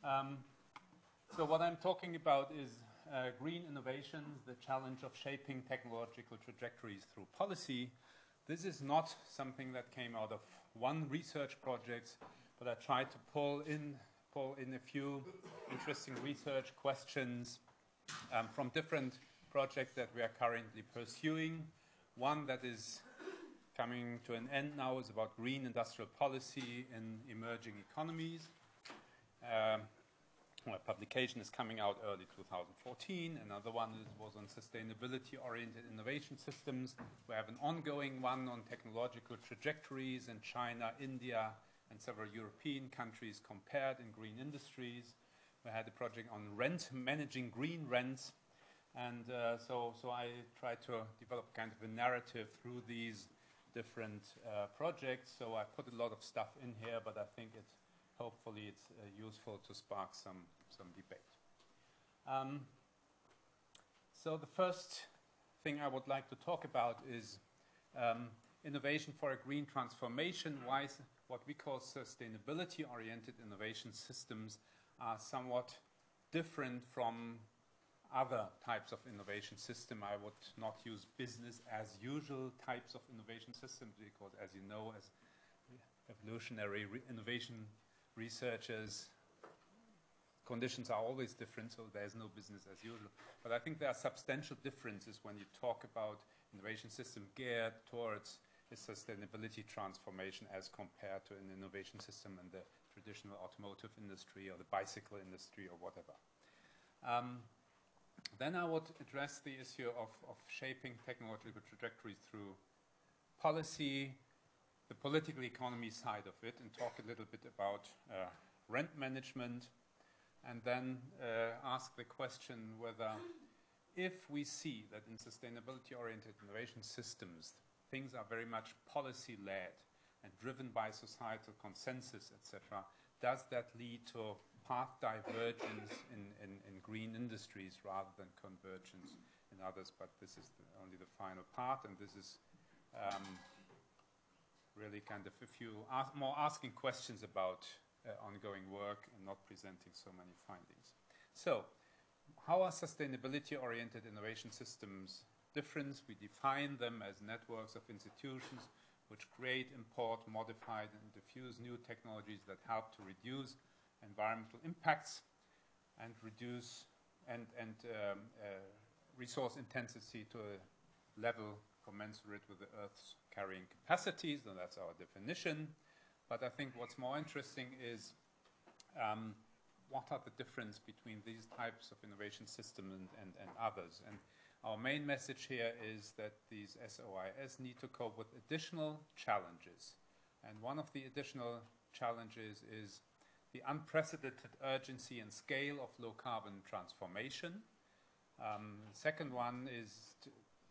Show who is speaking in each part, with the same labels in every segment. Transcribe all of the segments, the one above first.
Speaker 1: So what I'm talking about is green innovations, the challenge of shaping technological trajectories through policy. This is not something that came out of one research project, but I tried to pull in a few interesting research questions from different projects that we are currently pursuing. One that is coming to an end now is about green industrial policy in emerging economies. A publication is coming out early 2014. Another one was on sustainability-oriented innovation systems. We have an ongoing one on technological trajectories in China, India, and several European countries compared in green industries. We had a project on managing green rents. And so I tried to develop kind of a narrative through these different projects. So I put a lot of stuff in here, but I think hopefully it's useful to spark some debate. So the first thing I would like to talk about is innovation for a green transformation. Why what we call sustainability-oriented innovation systems are somewhat different from other types of innovation system. I would not use business as usual types of innovation systems because, as you know, as evolutionary innovation researchers, conditions are always different, so there's no business as usual. But I think there are substantial differences when you talk about innovation system geared towards a sustainability transformation as compared to an innovation system in the traditional automotive industry or the bicycle industry or whatever. Then I would address the issue of shaping technological trajectories through policy, the political economy side of it, and talk a little bit about rent management, and then ask the question whether if we see that in sustainability-oriented innovation systems, things are very much policy-led and driven by societal consensus, etc., does that lead to path divergence in green industries rather than convergence in others? But this is only the final part, and this is really kind of a few more asking questions about ongoing work and not presenting so many findings. So, how are sustainability-oriented innovation systems different? We define them as networks of institutions which create, import, modify, and diffuse new technologies that help to reduce environmental impacts and reduce resource intensity to a level commensurate with the Earth's carrying capacities, and that's our definition. But I think what's more interesting is what are the difference between these types of innovation systems and others. And our main message here is that these SOIS need to cope with additional challenges. And one of the additional challenges is the unprecedented urgency and scale of low-carbon transformation. The second one is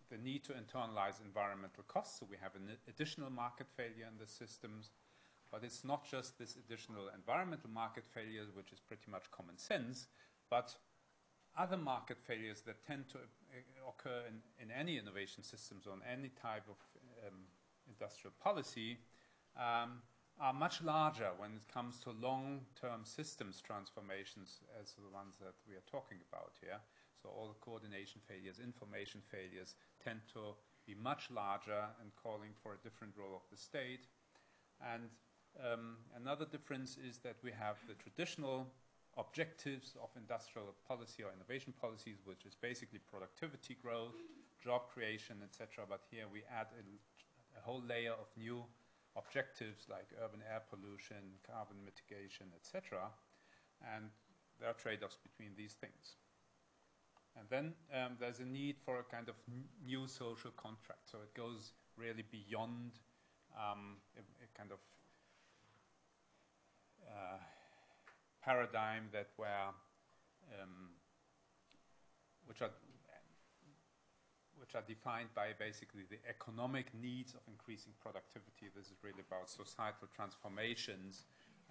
Speaker 1: the need to internalize environmental costs. So we have an additional market failure in the systems. But it's not just this additional environmental market failure, which is pretty much common sense, but other market failures that tend to occur in any innovation systems on any type of industrial policy are much larger when it comes to long-term systems transformations as the ones that we are talking about here. So all the coordination failures, information failures tend to be much larger and calling for a different role of the state. And another difference is that we have the traditional objectives of industrial policy or innovation policies, which is basically productivity growth, job creation, etc. But here we add a whole layer of new objectives like urban air pollution, carbon mitigation, etc. And there are trade-offs between these things. And then there's a need for a kind of new social contract. So it goes really beyond a kind of paradigm that which are defined by basically the economic needs of increasing productivity. This is really about societal transformations,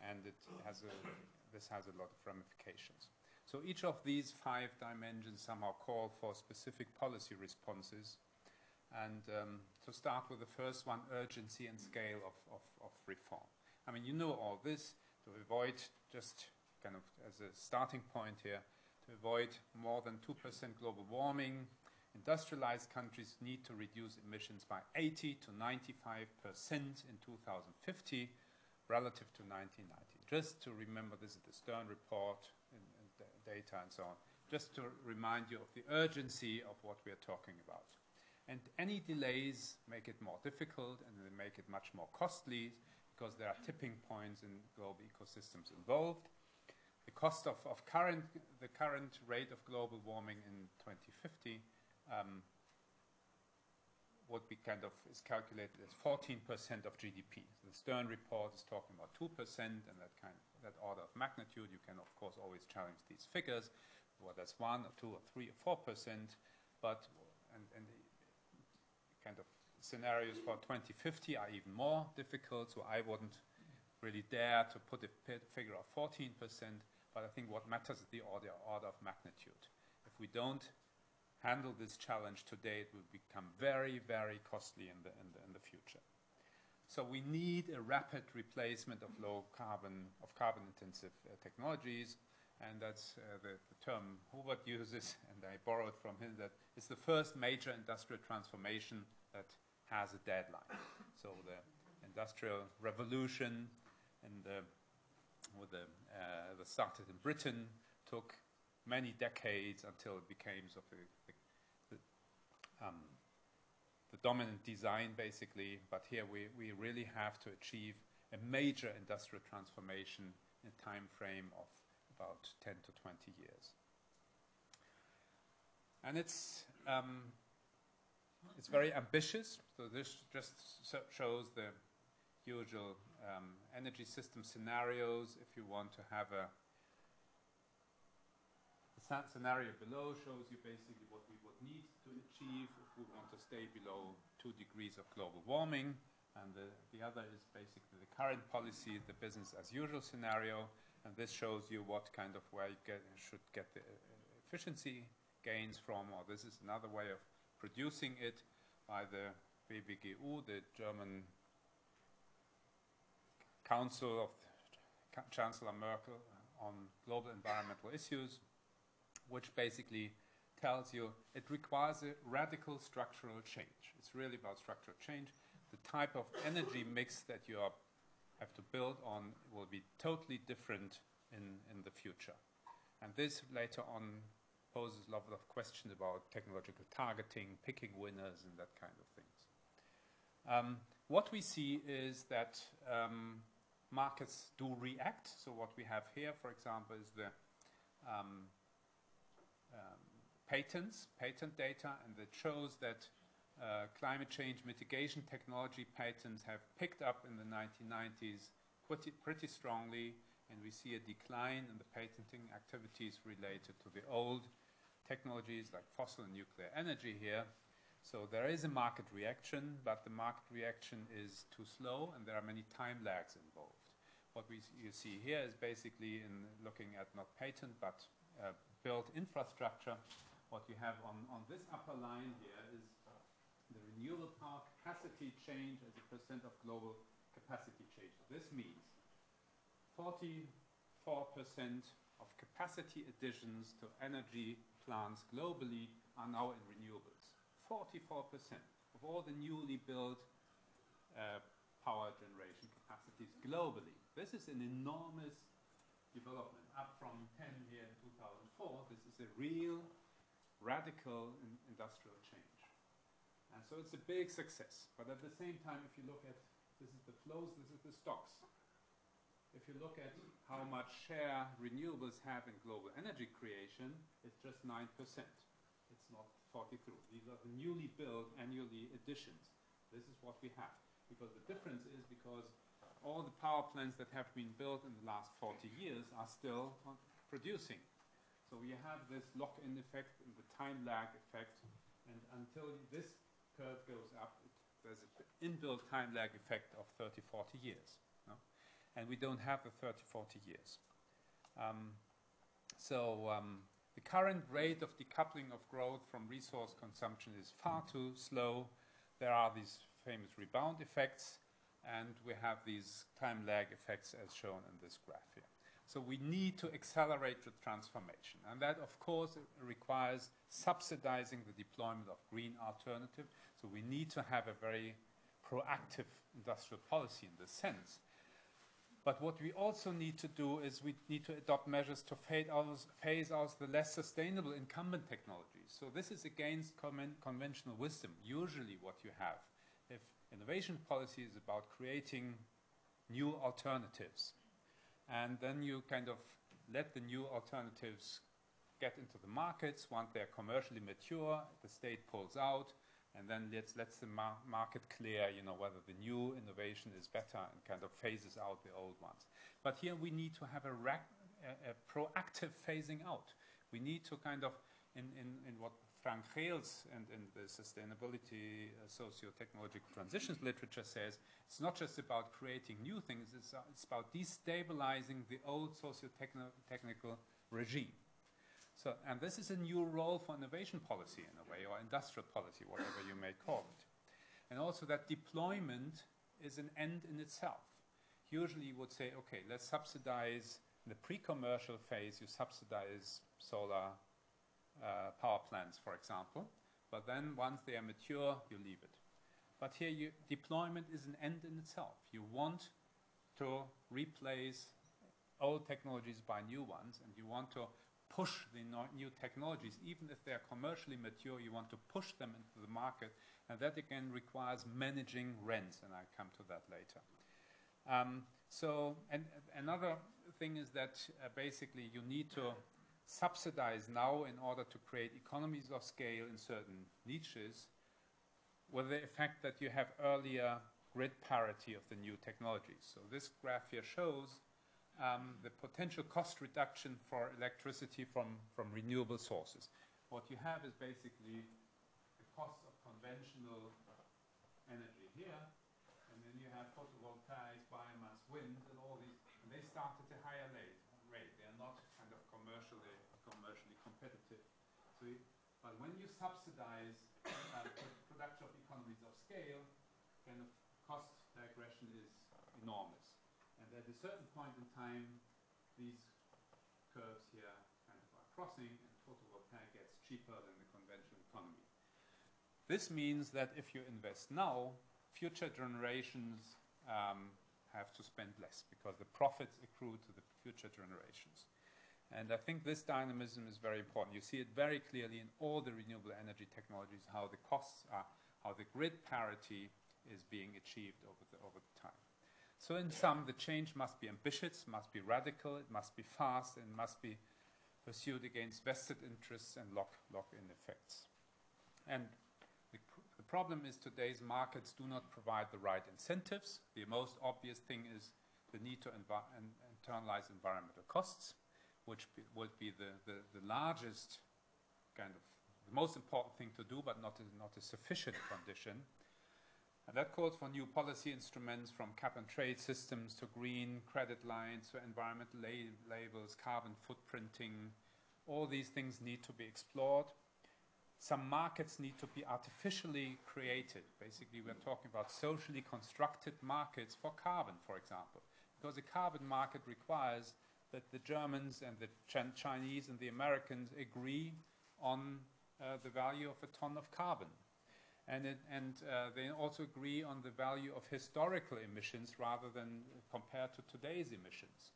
Speaker 1: and this has a lot of ramifications. So each of these 5 dimensions somehow call for specific policy responses. And to start with the first one, urgency and scale of reform. I mean, you know all this. To avoid just kind of as a starting point here, to avoid more than 2% global warming, industrialized countries need to reduce emissions by 80 to 95% in 2050 relative to 1990. Just to remember, this is the Stern report and data and so on, just to remind you of the urgency of what we are talking about. And any delays make it more difficult and they make it much more costly because there are tipping points in global ecosystems involved. The cost of the current rate of global warming in 2050 would be is calculated as 14% of GDP. The Stern report is talking about 2% and that order of magnitude. You can of course always challenge these figures, whether that's 1 or 2 or 3 or 4%, but and kind of scenarios for 2050 are even more difficult. So I wouldn't really dare to put a figure of 14%, but I think what matters is the order of magnitude. If we don't handle this challenge today, it will become very, very costly in the future. So we need a rapid replacement of carbon-intensive technologies, and that's the term Hubert uses, and I borrowed from him, that it's the first major industrial transformation that has a deadline. So the Industrial Revolution that started in Britain took many decades until it became sort of the dominant design, basically. But here we really have to achieve a major industrial transformation in a time frame of about 10 to 20 years. And it's very ambitious. So this just shows the usual energy system scenarios. If you want to have the scenario below shows you basically what we would need to achieve if we want to stay below 2 degrees of global warming. And the other is basically the current policy, the business as usual scenario. And this shows you what kind of where you should get the efficiency gains from, or this is another way of producing it by the BBGU, the German Council of Chancellor Merkel on global environmental issues, which basically tells you it requires a radical structural change. It's really about structural change. The type of energy mix that you have to build on will be totally different in the future. And this later on poses a lot of questions about technological targeting, picking winners, and that kind of things. What we see is that markets do react. So what we have here, for example, is the patent data, and it shows that climate change mitigation technology patents have picked up in the 1990s pretty strongly, and we see a decline in the patenting activities related to the old technologies like fossil and nuclear energy here. So there is a market reaction, but the market reaction is too slow, and there are many time lags involved. What you see here is basically in looking at not patent, but built infrastructure. What you have on this upper line here is the renewable power capacity change as a percent of global capacity change. This means 44% of capacity additions to energy plants globally are now in renewables. 44% of all the newly built power generation capacities globally. This is an enormous development, up from 10 here in 2004. This is a real radical industrial change. And so it's a big success. But at the same time, if you look at, this is the flows, this is the stocks. If you look at how much share renewables have in global energy creation, it's just 9%. It's not 43. These are the newly built annually additions. This is what we have. Because the difference is because all the power plants that have been built in the last 40 years are still producing. So you have this lock-in effect and the time lag effect, and until this curve goes up, there's an inbuilt time lag effect of 30, 40 years. No? And we don't have the 30, 40 years. The current rate of decoupling of growth from resource consumption is far too slow. There are these famous rebound effects, and we have these time lag effects as shown in this graph here. So we need to accelerate the transformation. And that, of course, requires subsidizing the deployment of green alternative. So we need to have a very proactive industrial policy in this sense. But what we also need to do is we need to adopt measures to phase out the less sustainable incumbent technologies. So this is against conventional wisdom. Usually what you have, if innovation policy is about creating new alternatives, and then you kind of let the new alternatives get into the markets. Once they're commercially mature, the state pulls out, and then lets the market clear, whether the new innovation is better and kind of phases out the old ones. But here we need to have a proactive phasing out. We need to kind of, in what Frank Geels and in the sustainability socio-technological transitions literature says, it's not just about creating new things, it's about destabilizing the old socio-technical regime. So, and this is a new role for innovation policy in a way, or industrial policy, whatever you may call it. And also that deployment is an end in itself. Usually you would say, okay, let's subsidize in the pre-commercial phase, you subsidize solar power plants, for example, but then once they are mature, you leave it. But here deployment is an end in itself. You want to replace old technologies by new ones, and you want to push the new technologies, even if they are commercially mature, you want to push them into the market, and that again requires managing rents, and I'll come to that later. And another thing is that basically you need to subsidize now in order to create economies of scale in certain niches, with the effect that you have earlier grid parity of the new technologies. So this graph here shows the potential cost reduction for electricity from renewable sources. What you have is basically the cost of conventional energy here, and then you have photovoltaics, biomass, wind, and all these, and they start at a higher rate. They are not kind of commercially competitive. So, but when you subsidize production of economies of scale, kind of cost digression is enormous. And at a certain point in time, these curves here kind of are crossing, and photovoltaic gets cheaper than the conventional economy. This means that if you invest now, future generations have to spend less because the profits accrue to the future generations. And I think this dynamism is very important. You see it very clearly in all the renewable energy technologies, how the costs are, how the grid parity is being achieved over the time. So in sum, the change must be ambitious, must be radical, it must be fast, and must be pursued against vested interests and lock-in effects. And the problem is today's markets do not provide the right incentives. The most obvious thing is the need to internalize environmental costs, which would be the largest kind of, the most important thing to do, but not a sufficient condition. And that calls for new policy instruments, from cap and trade systems to green credit lines to environmental labels, carbon footprinting. All these things need to be explored. Some markets need to be artificially created. Basically, we're talking about socially constructed markets for carbon, for example, because a carbon market requires that the Germans and the Chinese and the Americans agree on the value of a ton of carbon. And they also agree on the value of historical emissions rather than compared to today's emissions.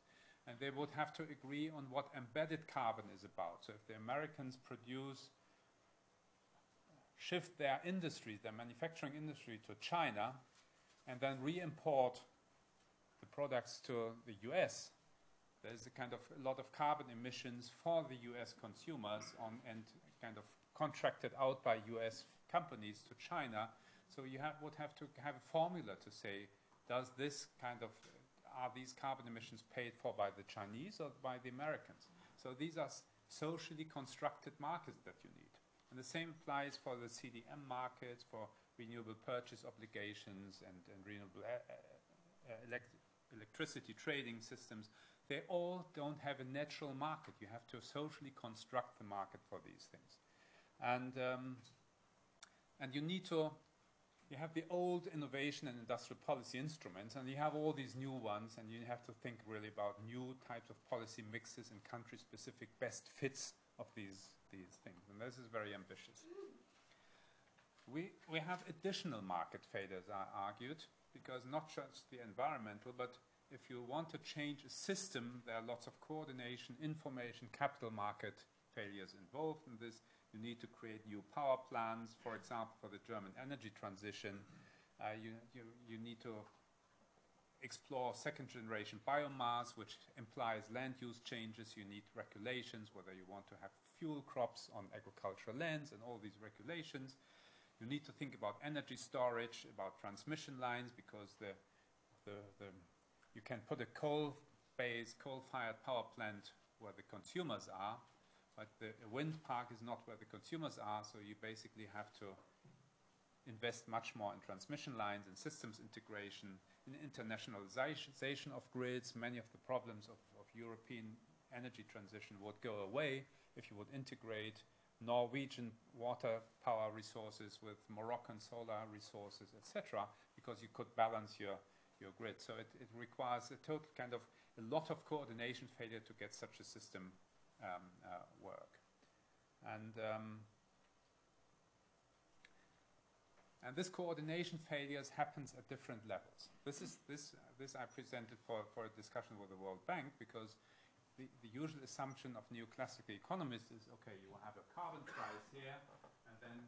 Speaker 1: And they would have to agree on what embedded carbon is about. So if the Americans shift their industry, their manufacturing industry to China, and then re-import the products to the US, there's a lot of carbon emissions for the US consumers and kind of contracted out by US companies to China. So you would have to have a formula to say, are these carbon emissions paid for by the Chinese or by the Americans? So these are socially constructed markets that you need. And the same applies for the CDM markets, for renewable purchase obligations and renewable electricity trading systems. They all don't have a natural market. You have to socially construct the market for these things. And you need to you have the old innovation and industrial policy instruments, and you have all these new ones, and you have to think really about new types of policy mixes and country-specific best fits of these things, and this is very ambitious. We have additional market failures, I argued, because not just the environmental, but if you want to change a system, there are lots of coordination, information, capital market failures involved in this. You need to create new power plants, for example, for the German energy transition. You need to explore second-generation biomass, which implies land use changes. You need regulations, whether you want to have fuel crops on agricultural lands and all these regulations. You need to think about energy storage, about transmission lines, because you can put a coal-based, coal-fired power plant where the consumers are, but the wind park is not where the consumers are, so you basically have to invest much more in transmission lines and systems integration, in internationalization of grids. Many of the problems of European energy transition would go away if you would integrate Norwegian water power resources with Moroccan solar resources, etc., because you could balance your grid. So it requires a total kind of a lot of coordination failure to get such a system work. And this coordination failures happens at different levels. This I presented for a discussion with the World Bank, because the usual assumption of neoclassical economists is, okay, you will have a carbon price here, and then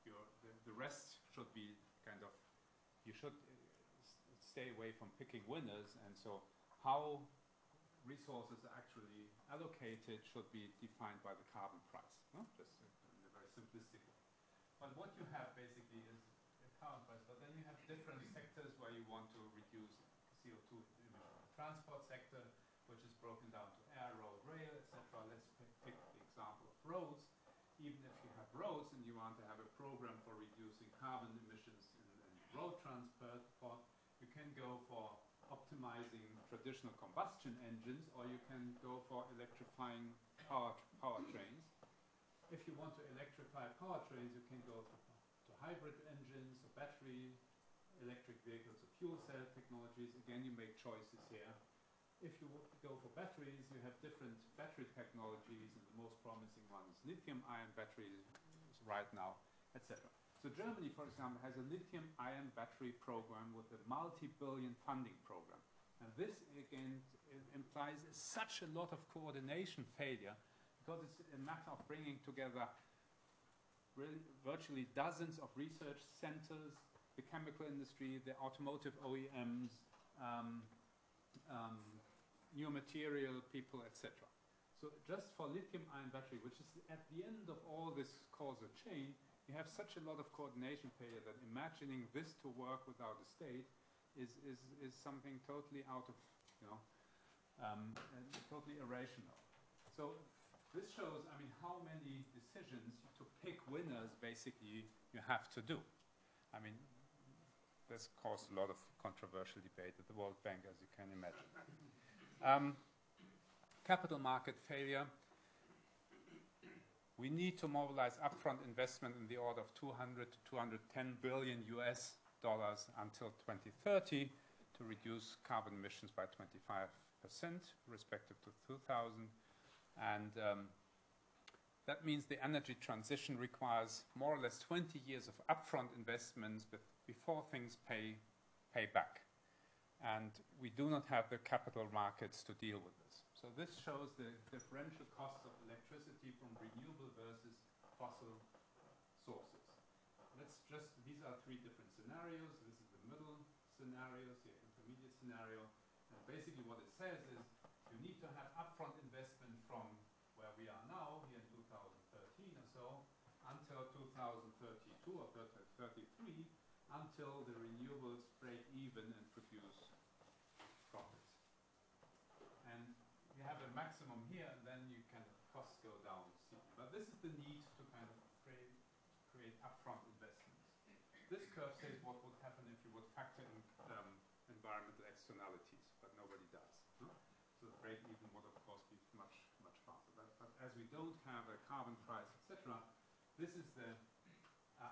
Speaker 1: the rest should be kind of, you should stay away from picking winners, and so how resources are actually allocated should be defined by the carbon price, no? Just in a very simplistic way. But what you have basically is a carbon price, but then you have different sectors where you want to reduce CO2 emission. The transport sector, which is broken down to air, road, rail, etc. Let's pick the example of roads. Even if you have roads and you want to have a program for reducing carbon emissions in road transport, you can go for optimizing traditional combustion engines, or you can go for electrifying powertrains. If you want to electrify powertrains, you can go to hybrid engines, or battery electric vehicles, or fuel cell technologies. Again, you make choices here. If you go for batteries, you have different battery technologies, and the most promising one is lithium-ion batteries right now, etc. So Germany, for example, has a lithium-ion battery program with a multi-billion funding program. And this, again, implies such a lot of coordination failure, because it's a matter of bringing together really virtually dozens of research centers, the chemical industry, the automotive OEMs, new material people, etc. So just for lithium-ion battery, which is at the end of all this causal chain, you have such a lot of coordination failure that imagining this to work without a state is something totally out of, totally irrational. So this shows, I mean, how many decisions to pick winners basically you have to do. I mean, this caused a lot of controversial debate at the World Bank, as you can imagine. Capital market failure. We need to mobilize upfront investment in the order of 200 to 210 billion US dollars until 2030 to reduce carbon emissions by 25%, respective to 2000. And that means the energy transition requires more or less 20 years of upfront investments before things pay back. And we do not have the capital markets to deal with this. So this shows the differential costs of electricity from renewable versus fossil sources. These are three different scenarios. This is the middle scenario, the intermediate scenario. And basically what it says is you need to have upfront investment from where we are now, here in 2013 or so, until 2032 or 33, until the renewables break even and produce profits. And you have a maximum here, and then you can costs go down. But this is the need to kind of create upfront investments. This curve says what would happen if you would factor in environmental externalities, but nobody does. Huh? So the break even would of course be much faster. But as we don't have a carbon price, etc., this is the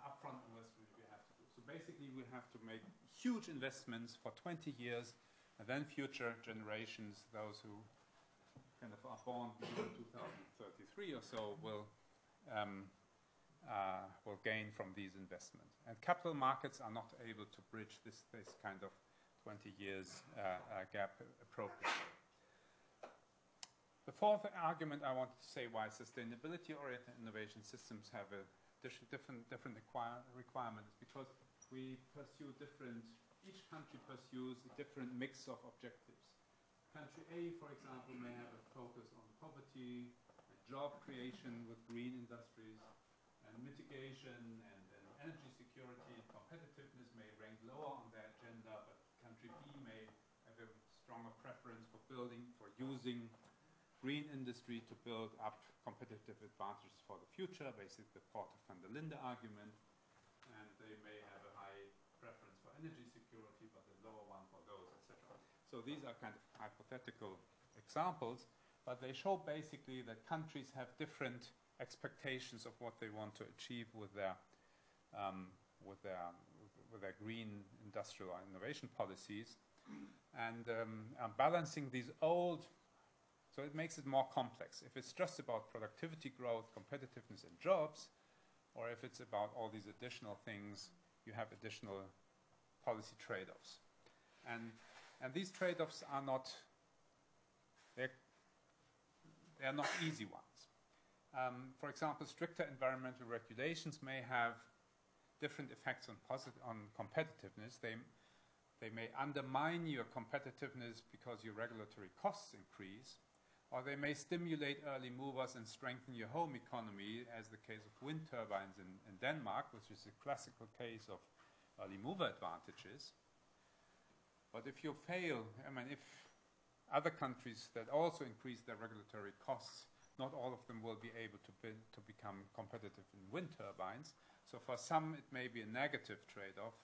Speaker 1: upfront investment we have to do. So basically we have to make huge investments for 20 years, and then future generations, those who kind of are born before 2033 or so, will gain from these investments. And capital markets are not able to bridge this kind of 20 years gap appropriately. The fourth argument I wanted to say why sustainability-oriented innovation systems have a different requirement is because we pursue each country pursues a different mix of objectives. Country A, for example, may have a focus on poverty, and job creation with green industries, and mitigation and energy security and competitiveness may rank lower on their agenda, but country B may have a stronger preference for using green industry to build up competitive advantages for the future, basically the Porter van der Linde argument, and they may have a high preference for energy security, but a lower one for those, etc. So these are kind of hypothetical examples, but they show basically that countries have different expectations of what they want to achieve with their green industrial innovation policies, and balancing these old. So it makes it more complex. If it's just about productivity growth, competitiveness, and jobs, or if it's about all these additional things, you have additional policy trade-offs. And these trade-offs are not, they're not easy ones. For example, stricter environmental regulations may have different effects on competitiveness. They may undermine your competitiveness because your regulatory costs increase, or they may stimulate early movers and strengthen your home economy, as the case of wind turbines in Denmark, which is a classical case of early mover advantages. But if you fail, if other countries that also increase their regulatory costs, not all of them will be able to become competitive in wind turbines. So for some, it may be a negative trade-off.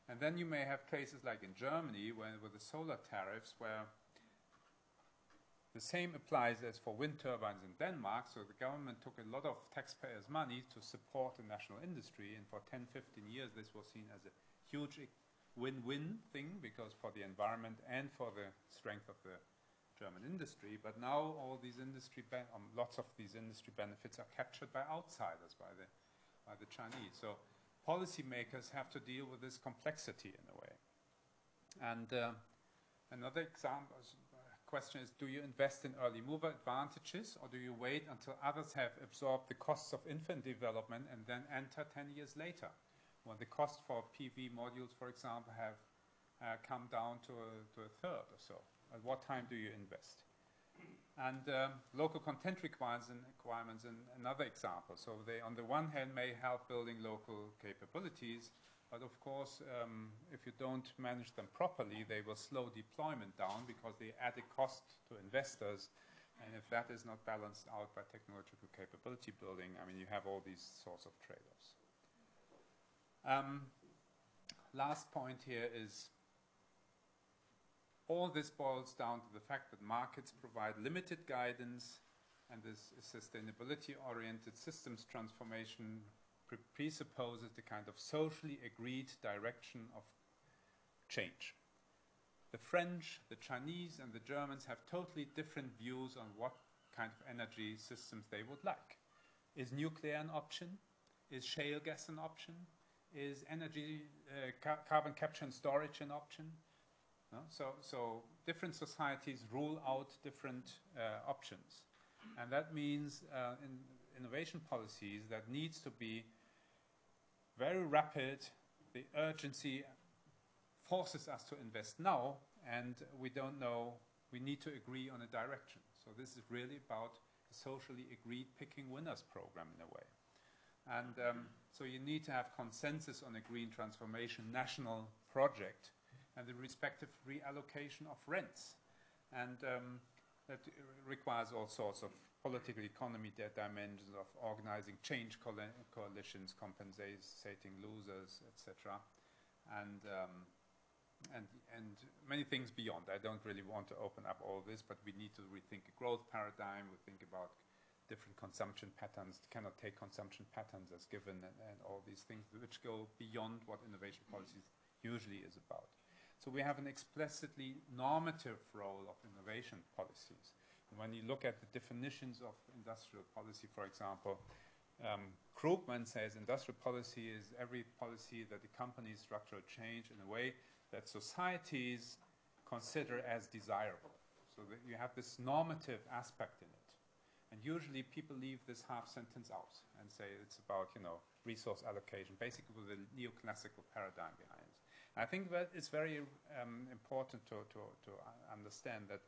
Speaker 1: And then you may have cases like in Germany, with the solar tariffs, where the same applies as for wind turbines in Denmark. So the government took a lot of taxpayers' money to support the national industry, and for 10, 15 years this was seen as a huge win-win thing, because for the environment and for the strength of the German industry. But now all these lots of these industry benefits are captured by outsiders, by the Chinese. So policymakers have to deal with this complexity in a way. And another example. Question is, do you invest in early mover advantages, or do you wait until others have absorbed the costs of infant development and then enter 10 years later, when the cost for PV modules, for example, have come down to a third or so? At what time do you invest? And local content requirements and another example. So they, on the one hand, may help building local capabilities, but of course, if you don't manage them properly, they will slow deployment down because they add a cost to investors. And if that is not balanced out by technological capability building, you have all these sorts of trade-offs. Last point here is, all this boils down to the fact that markets provide limited guidance, and this sustainability-oriented systems transformation presupposes the kind of socially agreed direction of change. The French, the Chinese, and the Germans have totally different views on what kind of energy systems they would like. Is nuclear an option? Is shale gas an option? Is energy, carbon capture and storage an option? No? So different societies rule out different options. And that means in innovation policies that needs to be very rapid. The urgency forces us to invest now, and we don't know, we need to agree on a direction. So this is really about a socially agreed picking winners program in a way. And so you need to have consensus on a green transformation national project and the respective reallocation of rents. And that requires all sorts of political economy dimensions of organizing change coalitions, compensating losers, etc. And many things beyond. I don't really want to open up all this, but we need to rethink a growth paradigm. We think about different consumption patterns, cannot take consumption patterns as given, and all these things which go beyond what innovation policies usually is about. So we have an explicitly normative role of innovation policies. And when you look at the definitions of industrial policy, for example, Krugman says industrial policy is every policy that accompanies structural change in a way that societies consider as desirable. So that you have this normative aspect in it. And usually people leave this half sentence out and say it's about, resource allocation, basically with a neoclassical paradigm behind it. And I think that it's very important to understand that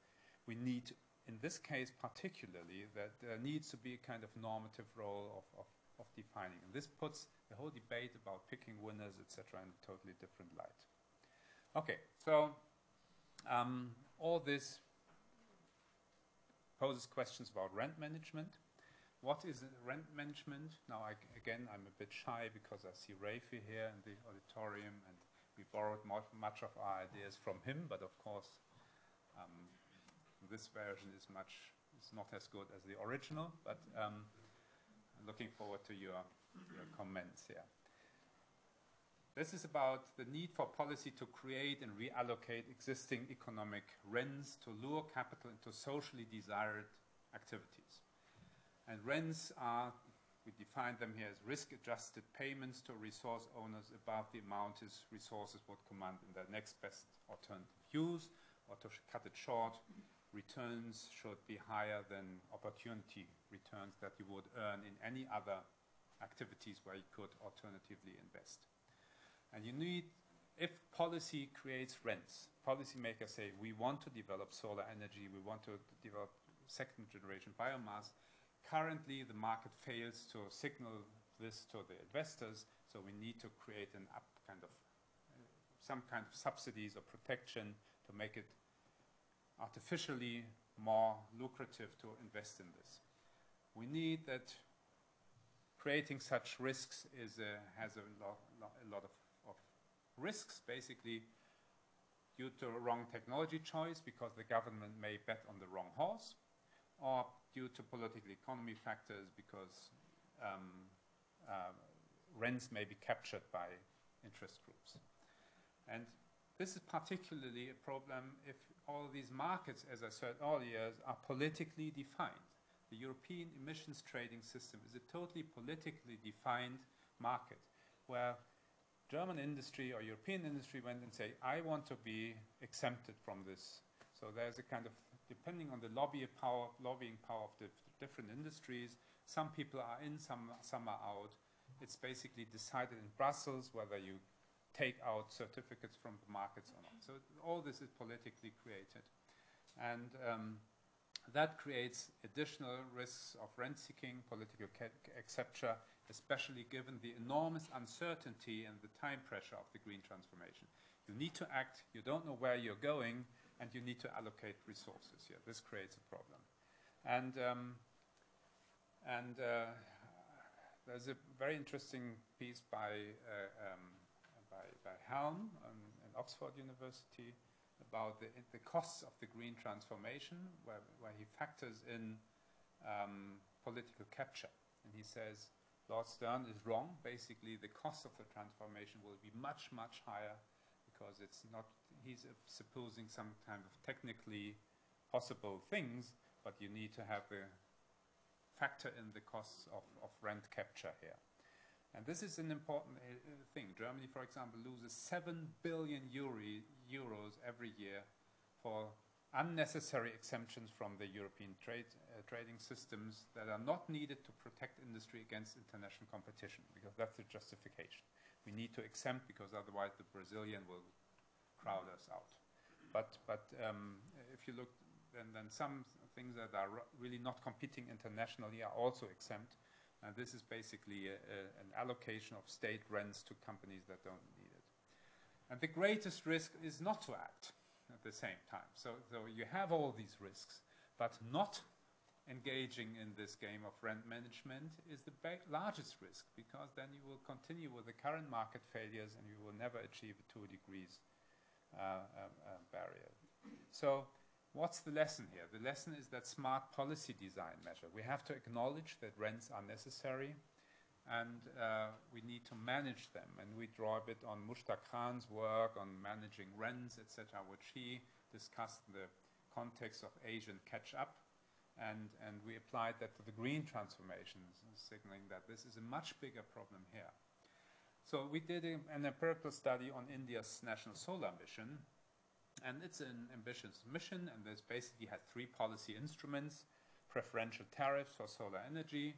Speaker 1: we need, in this case particularly, that there needs to be a kind of normative role of defining. And this puts the whole debate about picking winners, etc., in a totally different light. Okay, so all this poses questions about rent management. What is rent management? Now, again, I'm a bit shy because I see Rafi here in the auditorium, and we borrowed much of our ideas from him, but of course, this version is not as good as the original, but I'm looking forward to your comments here. This is about the need for policy to create and reallocate existing economic rents to lure capital into socially desired activities. And rents are, we define them here as risk-adjusted payments to resource owners above the amount his resources would command in their next best alternative use, or to cut it short, returns should be higher than opportunity returns that you would earn in any other activities where you could alternatively invest. And you need, if policy creates rents, policymakers say, we want to develop solar energy, we want to develop second generation biomass. Currently, the market fails to signal this to the investors, so we need to create some kind of subsidies or protection to make it artificially more lucrative to invest in this. We need that creating such risks has a lot of risks, basically due to a wrong technology choice because the government may bet on the wrong horse, or due to political economy factors because rents may be captured by interest groups. And this is particularly a problem if all these markets, as I said earlier, are politically defined. The European emissions trading system is a totally politically defined market where German industry or European industry went and say, I want to be exempted from this. So there's a kind of, depending on the lobbying power of the different industries, some people are in, some are out. It's basically decided in Brussels whether you take out certificates from the markets or not. So all this is politically created. And that creates additional risks of rent seeking, political exception, especially given the enormous uncertainty and the time pressure of the green transformation. You need to act, you don't know where you're going, and you need to allocate resources here. This creates a problem. And there's a very interesting piece by Helm in Oxford University about the costs of the green transformation, where he factors in political capture. And he says, Lord Stern is wrong. Basically, the cost of the transformation will be much, much higher because it's not, he's supposing some kind of technically possible things, but you need to have the factor in the costs of rent capture here. And this is an important thing. Germany, for example, loses 7 billion euros every year for unnecessary exemptions from the European trading systems that are not needed to protect industry against international competition, because that's the justification. We need to exempt because otherwise the Brazilian will crowd us out. But if you look, then some things that are really not competing internationally are also exempt. And this is basically an allocation of state rents to companies that don't need it. And the greatest risk is not to act at the same time. So you have all these risks, but not engaging in this game of rent management is the largest risk, because then you will continue with the current market failures and you will never achieve a 2 degrees barrier. So what's the lesson here? The lesson is that smart policy design measure. We have to acknowledge that rents are necessary, and we need to manage them. And we draw a bit on Mushtaq Khan's work on managing rents, etc., which he discussed in the context of Asian catch-up. And we applied that to the green transformations, signaling that this is a much bigger problem here. So we did an empirical study on India's national solar mission, and it's an ambitious mission, and this basically had three policy instruments: preferential tariffs for solar energy,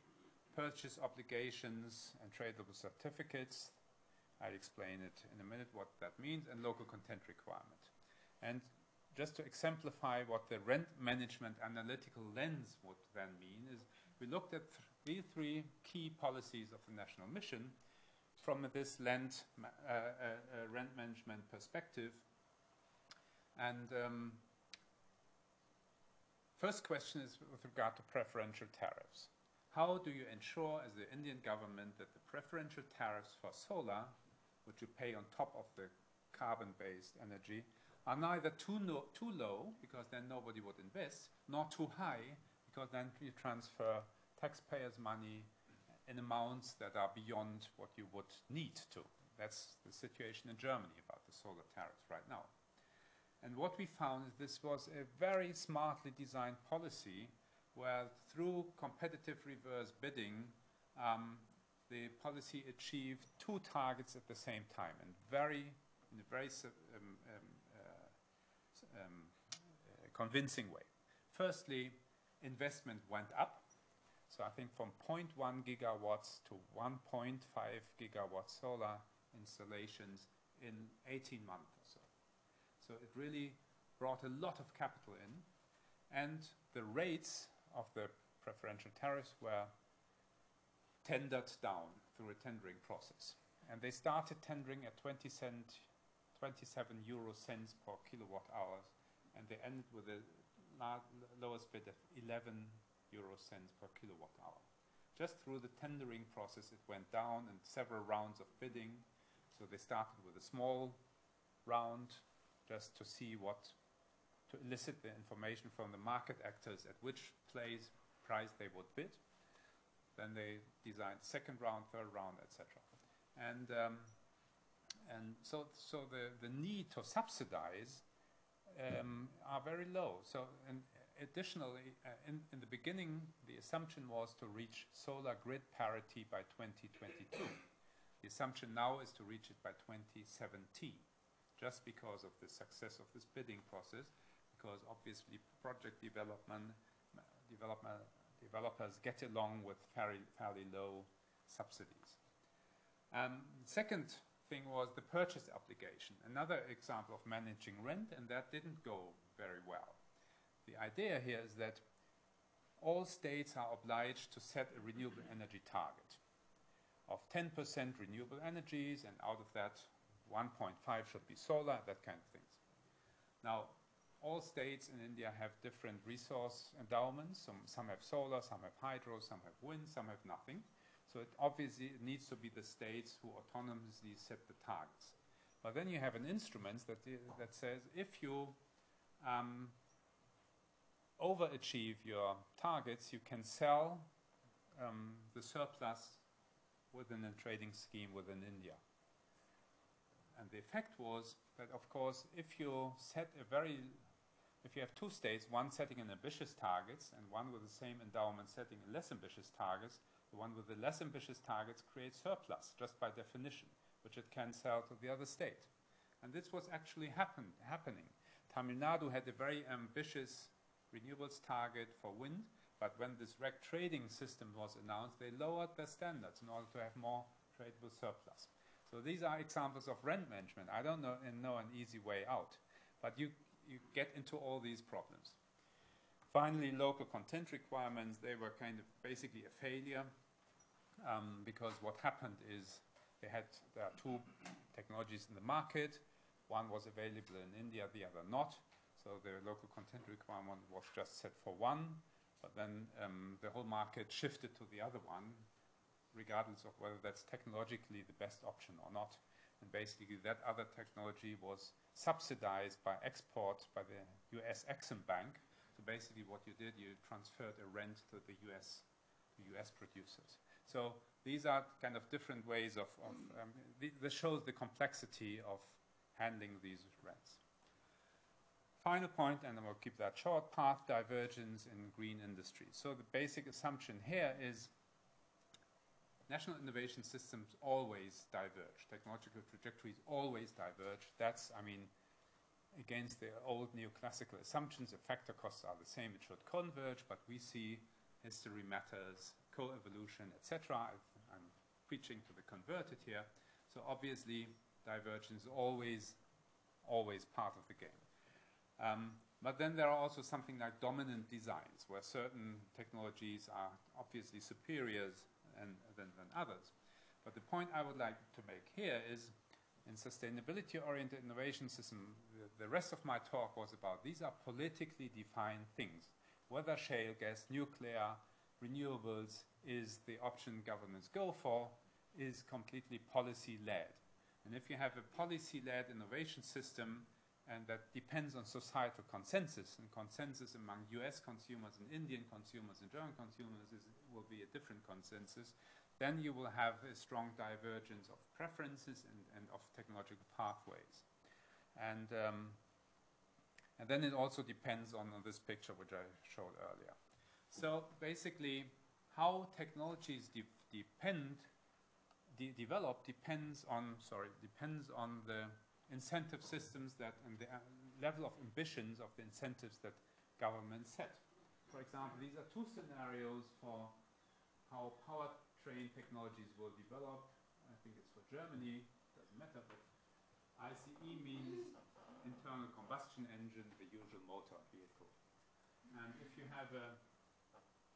Speaker 1: purchase obligations and tradable certificates. I'll explain it in a minute what that means, and local content requirement. And just to exemplify what the rent management analytical lens would then mean is we looked at the three key policies of the national mission from this rent management perspective. And first question is with regard to preferential tariffs. How do you ensure as the Indian government that the preferential tariffs for solar, which you pay on top of the carbon-based energy, are neither too low, because then nobody would invest, nor too high, because then you transfer taxpayers' money in amounts that are beyond what you would need to. That's the situation in Germany about the solar tariffs right now. And what we found is this was a very smartly designed policy where through competitive reverse bidding, the policy achieved two targets at the same time, and in a very convincing way. Firstly, investment went up. So I think from 0.1 gigawatts to 1.5 gigawatt solar installations in 18 months or so. So it really brought a lot of capital in, and the rates of the preferential tariffs were tendered down through a tendering process. And they started tendering at 27 euro cents per kilowatt hours, and they ended with the lowest bid of 11 euro cents per kilowatt hour. Just through the tendering process, it went down in several rounds of bidding. So they started with a small round just to see to elicit the information from the market actors at which price they would bid. Then they designed second round, third round, etc. And so the need to subsidize are very low. So and additionally, in the beginning, the assumption was to reach solar grid parity by 2022. The assumption now is to reach it by 2017, just because of the success of this bidding process, because obviously project developers get along with fairly low subsidies. Second thing was the purchase obligation, another example of managing rent, and that didn't go very well. The idea here is that all states are obliged to set a renewable energy target of 10% renewable energies, and out of that 1.5 should be solar, that kind of things. Now, all states in India have different resource endowments. Some have solar, some have hydro, some have wind, some have nothing. So it obviously needs to be the states who autonomously set the targets. But then you have an instrument that says if you overachieve your targets, you can sell the surplus within a trading scheme within India. And the effect was that, of course, if you have two states, one setting an ambitious targets and one with the same endowment setting less ambitious targets, the one with the less ambitious targets creates surplus, just by definition, which it can sell to the other state. And this was actually happening. Tamil Nadu had a very ambitious renewables target for wind, but when this REC trading system was announced, they lowered their standards in order to have more tradable surplus. So these are examples of rent management. I don't know an easy way out, but you get into all these problems. Finally, local content requirements, they were kind of basically a failure because what happened is there are two technologies in the market. One was available in India, the other not. So the local content requirement was just set for one, but then the whole market shifted to the other one, regardless of whether that's technologically the best option or not. And basically that other technology was subsidized by export by the US Exim Bank. So basically what you did, you transferred a rent to the US producers. So these are kind of different ways of this shows the complexity of handling these rents. Final point, and I will keep that short, path divergence in green industry. So the basic assumption here is national innovation systems always diverge. Technological trajectories always diverge. That's, I mean, against the old neoclassical assumptions, the factor costs are the same, it should converge, but we see history matters, co-evolution, etc. I'm preaching to the converted here. So obviously, divergence is always part of the game. But then there are also something like dominant designs, where certain technologies are obviously superior than others. But the point I would like to make here is, in sustainability-oriented innovation system, the rest of my talk was about these are politically defined things. Whether shale gas, nuclear, renewables is the option governments go for is completely policy-led. And if you have a policy-led innovation system, and that depends on societal consensus, and consensus among US consumers and Indian consumers and German consumers will be a different consensus, then you will have a strong divergence of preferences and of technological pathways. And then it also depends on this picture which I showed earlier. So basically, how technologies develop depends on the incentive systems and the level of ambitions of the incentives that governments set. For example, these are two scenarios for how powertrain technologies will develop. I think it's for Germany, doesn't matter, but ICE means internal combustion engine, the usual motor vehicle. And if you have a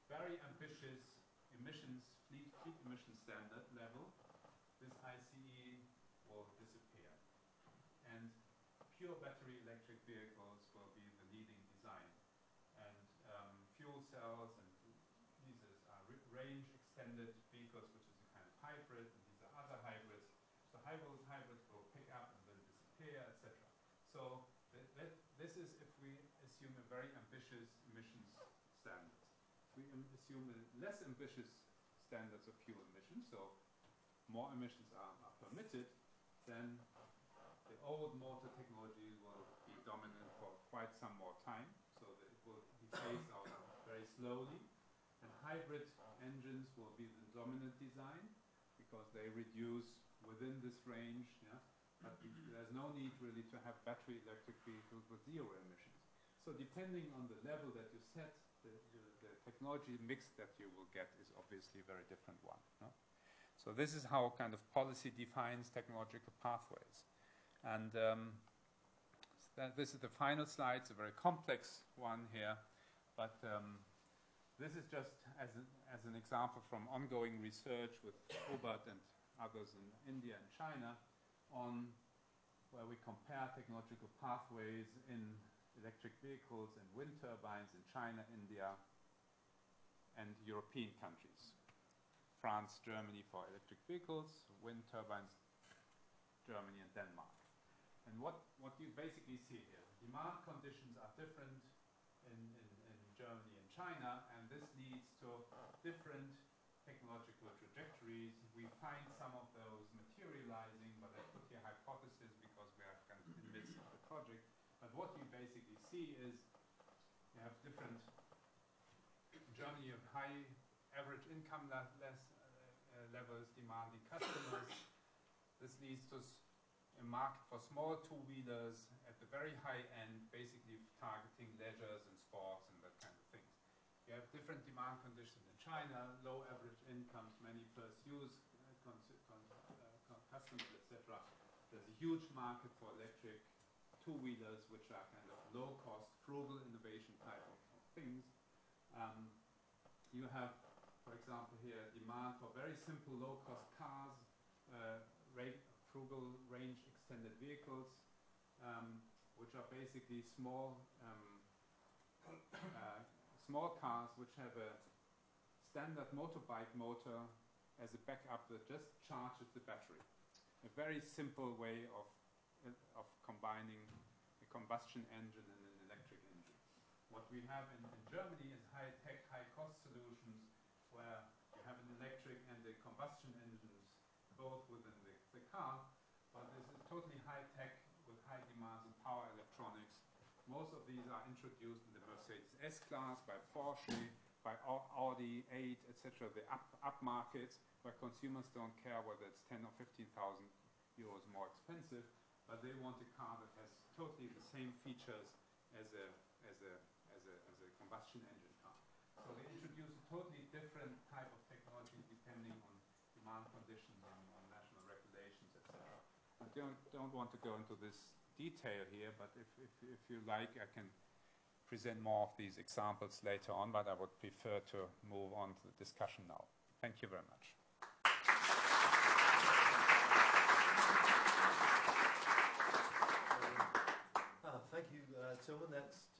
Speaker 1: very ambitious emissions, fleet emission standard level, this ICE will disappear. And pure battery electric vehicles will be the leading design. And fuel cells and these are range extended vehicles, which is a kind of hybrid, and these are other hybrids. So hybrids will pick up and then disappear, etc. So this is if we assume a very ambitious emissions standards. If we assume a less ambitious standards of fuel emissions, so more emissions are permitted, then the old motor technology will be dominant for quite some more time, so that it will be phased out very slowly. And hybrid engines will be the dominant design because they reduce within this range. Yeah? But there's no need really to have battery electric vehicles with zero emissions. So depending on the level that you set, the technology mix that you will get is obviously a very different one. No? So this is how kind of policy defines technological pathways. And this is the final slide. It's a very complex one here, but this is just as an example from ongoing research with Hobart and others in India and China on where we compare technological pathways in electric vehicles and wind turbines in China, India, and European countries. France, Germany for electric vehicles, wind turbines, Germany and Denmark. And what you basically see here, demand conditions are different in Germany and China, and this leads to different technological trajectories. We find some of those materializing, but I put here hypothesis because we are kind of in the midst of the project. But what you basically see is you have different, in Germany you have high average income levels demanding customers. This leads to a market for small two-wheelers at the very high end, basically targeting leisures and sports and that kind of things. You have different demand conditions in China, low average incomes, many first use customers, etc. There's a huge market for electric two-wheelers, which are kind of low-cost, frugal innovation type of things. You have, for example, here demand for very simple, low-cost cars, frugal range extended vehicles, which are basically small cars which have a standard motorbike motor as a backup that just charges the battery. a very simple way of combining a combustion engine and an electric engine. What we have in Germany is high-tech, high-cost solutions where you have an electric and a combustion engines both within the car, but this is totally high-tech with high demands in power electronics. Most of these are introduced in the Mercedes S-Class, by Porsche, by Audi 8, etc., the up markets, where consumers don't care whether it's 10 or 15,000 euros more expensive, but they want a car that has totally the same features as a combustion engine car. So they introduce a totally different type of technology depending on demand conditions and on national regulations, etc. I don't want to go into this detail here, but if you like, I can present more of these examples later on, but I would prefer to move on to the discussion now. Thank you very much.
Speaker 2: Thank you, Tilman. That's